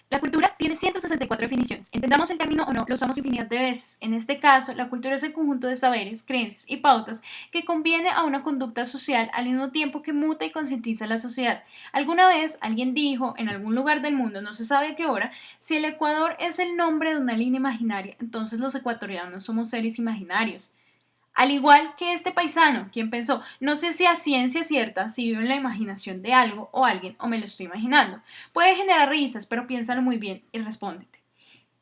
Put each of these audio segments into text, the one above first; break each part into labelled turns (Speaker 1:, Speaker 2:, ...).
Speaker 1: La cultura tiene 164 definiciones. Entendamos el término o no, lo usamos infinidad de veces. En este caso, la cultura es el conjunto de saberes, creencias y pautas que conviene a una conducta social al mismo tiempo que muta y concientiza a la sociedad. Alguna vez alguien dijo, en algún lugar del mundo, no se sabe a qué hora, si el Ecuador es el nombre de una línea imaginaria, entonces los ecuatorianos somos seres imaginarios. Al igual que este paisano, quien pensó, no sé si a ciencia cierta, si vivo en la imaginación de algo o alguien o me lo estoy imaginando. Puede generar risas, pero piénsalo muy bien y respóndete.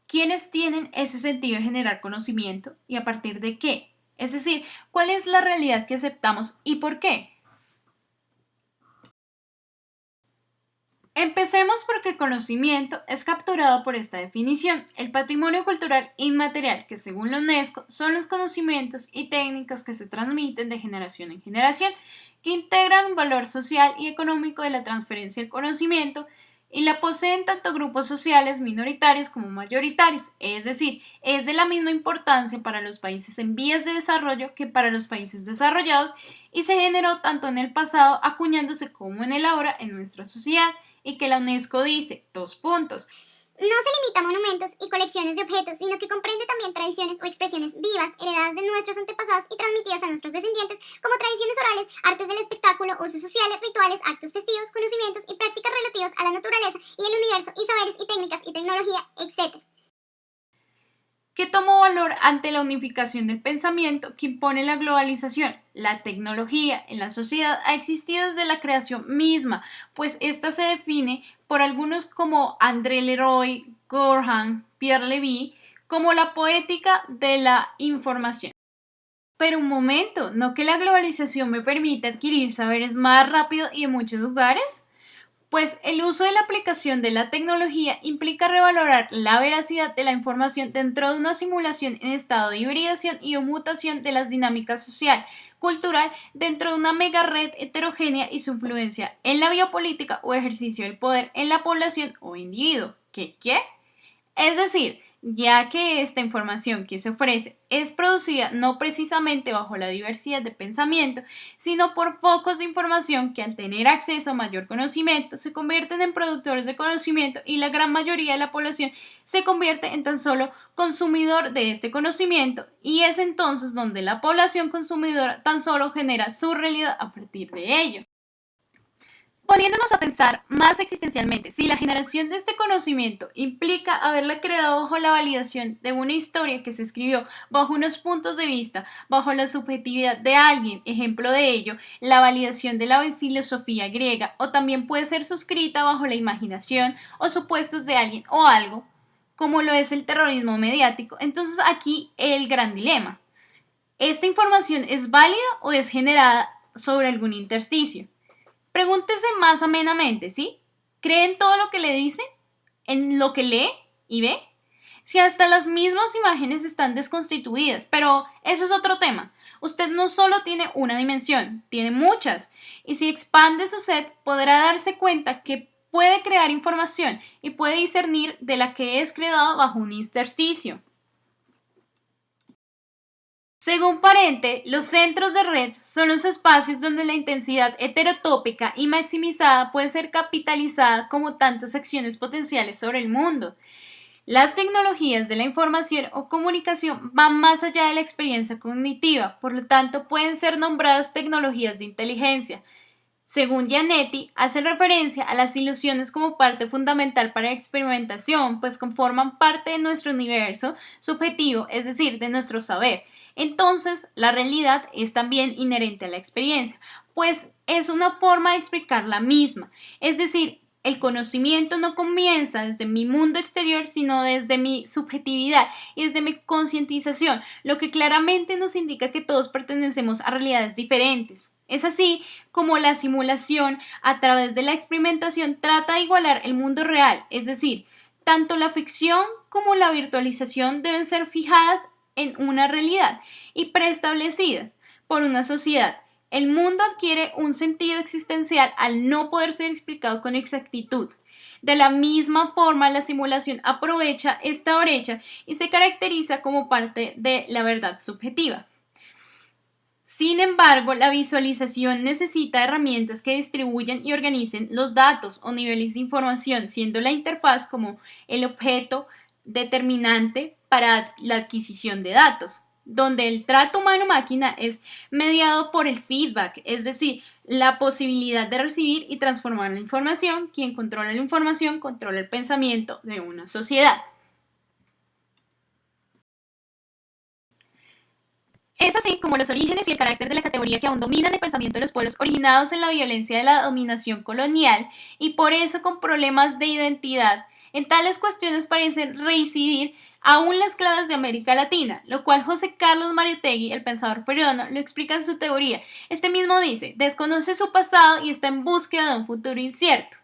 Speaker 1: ¿Quiénes tienen ese sentido de generar conocimiento y a partir de qué? Es decir, ¿cuál es la realidad que aceptamos y por qué? Empecemos porque el conocimiento es capturado por esta definición, el patrimonio cultural inmaterial, que según la UNESCO son los conocimientos y técnicas que se transmiten de generación en generación, que integran un valor social y económico de la transferencia del conocimiento y la poseen tanto grupos sociales minoritarios como mayoritarios, es decir, es de la misma importancia para los países en vías de desarrollo que para los países desarrollados y se generó tanto en el pasado acuñándose como en el ahora en nuestra sociedad y que la UNESCO dice, dos puntos,
Speaker 2: no se limita a monumentos y colecciones de objetos, sino que comprende también tradiciones o expresiones vivas, heredadas de nuestros antepasados y transmitidas a nuestros descendientes, como tradiciones orales, artes del espectáculo, usos sociales, rituales, actos festivos, conocimientos y prácticas relativos a la naturaleza y el universo, y saberes y técnicas y tecnología, etc.
Speaker 1: que tomó valor ante la unificación del pensamiento que impone la globalización. La tecnología en la sociedad ha existido desde la creación misma, pues esta se define por algunos como André Leroy, Gorham, Pierre Levy, como la poética de la información. Pero un momento, ¿no que la globalización me permite adquirir saberes más rápido y en muchos lugares? Pues el uso de la aplicación de la tecnología implica revalorar la veracidad de la información dentro de una simulación en estado de hibridación y o mutación de las dinámicas social, cultural, dentro de una mega red heterogénea y su influencia en la biopolítica o ejercicio del poder en la población o individuo. ¿Qué? Es decir, ya que esta información que se ofrece es producida no precisamente bajo la diversidad de pensamiento, sino por focos de información que al tener acceso a mayor conocimiento se convierten en productores de conocimiento y la gran mayoría de la población se convierte en tan solo consumidor de este conocimiento y es entonces donde la población consumidora tan solo genera su realidad a partir de ello. Poniéndonos a pensar más existencialmente, si la generación de este conocimiento implica haberla creado bajo la validación de una historia que se escribió bajo unos puntos de vista, bajo la subjetividad de alguien, ejemplo de ello, la validación de la filosofía griega, o también puede ser suscrita bajo la imaginación o supuestos de alguien o algo, como lo es el terrorismo mediático, entonces aquí el gran dilema. ¿Esta información es válida o es generada sobre algún intersticio? Pregúntese más amenamente, ¿sí? ¿Cree en todo lo que le dice? ¿En lo que lee y ve? Si hasta las mismas imágenes están desconstituidas, pero eso es otro tema. Usted no solo tiene una dimensión, tiene muchas, y si expande su set podrá darse cuenta que puede crear información y puede discernir de la que es creada bajo un intersticio. Según Parente, los centros de red son los espacios donde la intensidad heterotópica y maximizada puede ser capitalizada como tantas acciones potenciales sobre el mundo. Las tecnologías de la información o comunicación van más allá de la experiencia cognitiva, por lo tanto pueden ser nombradas tecnologías de inteligencia. Según Gianetti, hace referencia a las ilusiones como parte fundamental para la experimentación, pues conforman parte de nuestro universo subjetivo, es decir, de nuestro saber. Entonces, la realidad es también inherente a la experiencia, pues es una forma de explicar la misma. Es decir, el conocimiento no comienza desde mi mundo exterior, sino desde mi subjetividad y desde mi concientización, lo que claramente nos indica que todos pertenecemos a realidades diferentes. Es así como la simulación a través de la experimentación trata de igualar el mundo real, es decir, tanto la ficción como la virtualización deben ser fijadas en una realidad y preestablecidas por una sociedad. El mundo adquiere un sentido existencial al no poder ser explicado con exactitud. De la misma forma, la simulación aprovecha esta brecha y se caracteriza como parte de la verdad subjetiva. Sin embargo, la visualización necesita herramientas que distribuyan y organicen los datos o niveles de información, siendo la interfaz como el objeto determinante para la adquisición de datos, donde el trato humano-máquina es mediado por el feedback, es decir, la posibilidad de recibir y transformar la información. Quien controla la información controla el pensamiento de una sociedad. Es así como los orígenes y el carácter de la categoría que aún dominan el pensamiento de los pueblos originados en la violencia de la dominación colonial y por eso con problemas de identidad. En tales cuestiones parecen reincidir aún las claves de América Latina, lo cual José Carlos Mariátegui, el pensador peruano, lo explica en su teoría. Este mismo dice, desconoce su pasado y está en búsqueda de un futuro incierto.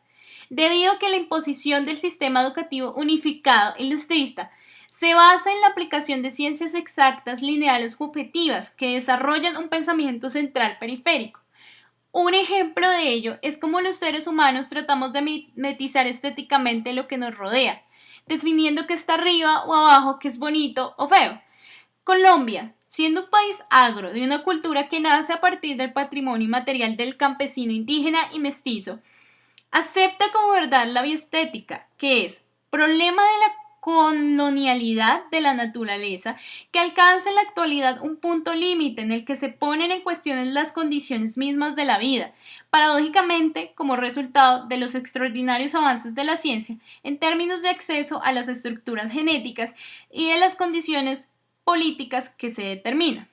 Speaker 1: Debido a que la imposición del sistema educativo unificado ilustrista se basa en la aplicación de ciencias exactas, lineales u objetivas que desarrollan un pensamiento central periférico. Un ejemplo de ello es cómo los seres humanos tratamos de mimetizar estéticamente lo que nos rodea, definiendo qué está arriba o abajo, qué es bonito o feo. Colombia, siendo un país agro de una cultura que nace a partir del patrimonio inmaterial del campesino indígena y mestizo, acepta como verdad la bioestética, que es problema de la colonialidad de la naturaleza, que alcanza en la actualidad un punto límite en el que se ponen en cuestión las condiciones mismas de la vida, paradójicamente como resultado de los extraordinarios avances de la ciencia en términos de acceso a las estructuras genéticas y de las condiciones políticas que se determinan.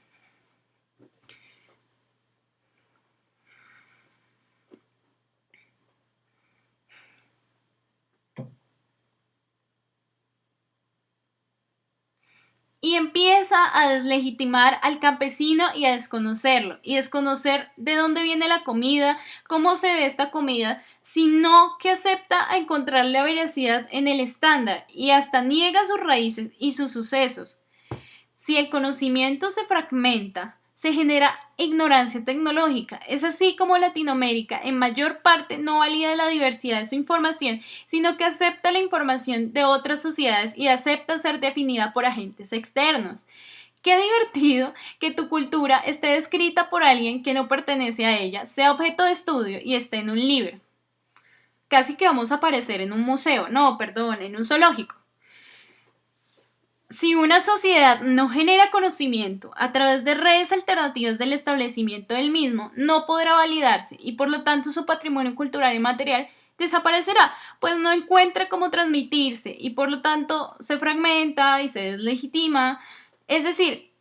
Speaker 1: Y empieza a deslegitimar al campesino y a desconocerlo, y desconocer de dónde viene la comida, cómo se ve esta comida, sino que acepta a encontrar la veracidad en el estándar y hasta niega sus raíces y sus sucesos. Si el conocimiento se fragmenta, se genera ignorancia tecnológica. Es así como Latinoamérica en mayor parte no valida la diversidad de su información, sino que acepta la información de otras sociedades y acepta ser definida por agentes externos. Qué divertido que tu cultura esté descrita por alguien que no pertenece a ella, sea objeto de estudio y esté en un libro. Casi que vamos a aparecer en un museo, no, perdón, en un zoológico. Si una sociedad no genera conocimiento a través de redes alternativas del establecimiento del mismo, no podrá validarse y por lo tanto su patrimonio cultural y material desaparecerá, pues no encuentra cómo transmitirse y por lo tanto se fragmenta y se deslegitima. Es decir,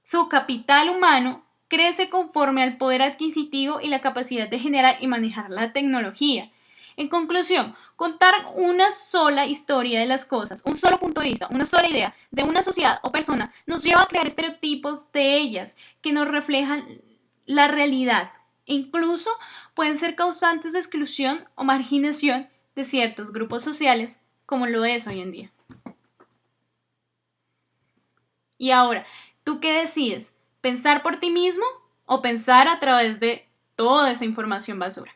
Speaker 1: su capital humano crece conforme al poder adquisitivo y la capacidad de generar y manejar la tecnología. En conclusión, contar una sola historia de las cosas, un solo punto de vista, una sola idea de una sociedad o persona nos lleva a crear estereotipos de ellas que nos reflejan la realidad e incluso pueden ser causantes de exclusión o marginación de ciertos grupos sociales, como lo es hoy en día. Y ahora, ¿tú qué decides? ¿Pensar por ti mismo o pensar a través de toda esa información basura?